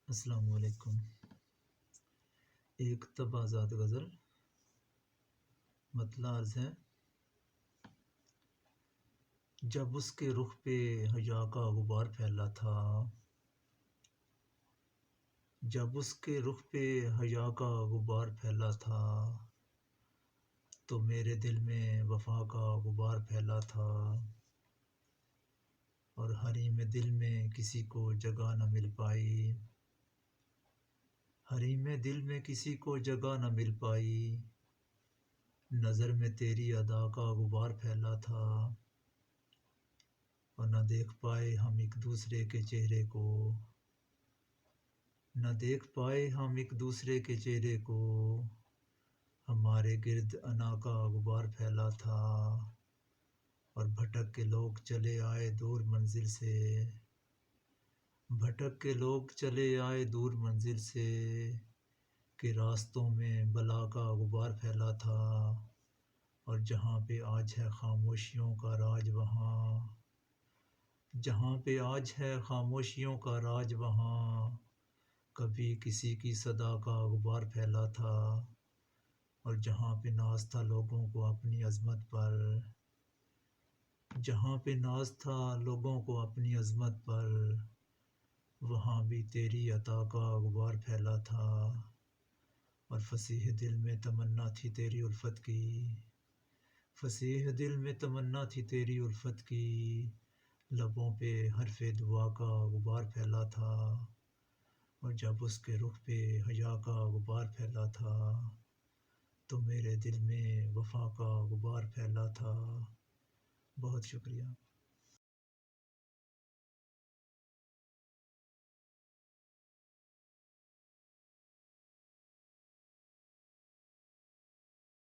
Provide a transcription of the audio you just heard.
السلام علیکم۔ ایک تبازات غزل مطلع عرض ہے۔ جب اس کے رخ پہ حیا کا غبار پھیلا تھا، جب اس کے رخ پہ حیا کا غبار پھیلا تھا، تو میرے دل میں وفا کا غبار پھیلا تھا، اور حریم دل میں کسی کو جگہ نہ مل پائی، حریم دل میں کسی کو جگہ نہ مل پائی، نظر میں تیری ادا کا غبار پھیلا تھا، اور نہ دیکھ پائے ہم ایک دوسرے کے چہرے کو، نہ دیکھ پائے ہم ایک دوسرے کے چہرے کو، ہمارے گرد انا کا غبار پھیلا تھا، اور بھٹک کے لوگ چلے آئے دور منزل سے، بھٹک کے لوگ چلے آئے دور منزل سے، کہ راستوں میں بلا کا غبار پھیلا تھا، اور جہاں پہ آج ہے خاموشیوں کا راج وہاں، جہاں پہ آج ہے خاموشیوں کا راج وہاں، کبھی کسی کی صدا کا غبار پھیلا تھا، اور جہاں پہ ناز تھا لوگوں کو اپنی عظمت پر، جہاں پہ ناز تھا لوگوں کو اپنی عظمت پر، وہاں بھی تیری عطا کا غبار پھیلا تھا، اور فصیح دل میں تمنا تھی تیری الفت کی، فصیح دل میں تمنا تھی تیری الفت کی، لبوں پہ حرف دعا کا غبار پھیلا تھا، اور جب اس کے رخ پہ حیا کا غبار پھیلا تھا، تو میرے دل میں وفا کا غبار پھیلا تھا۔ بہت شکریہ۔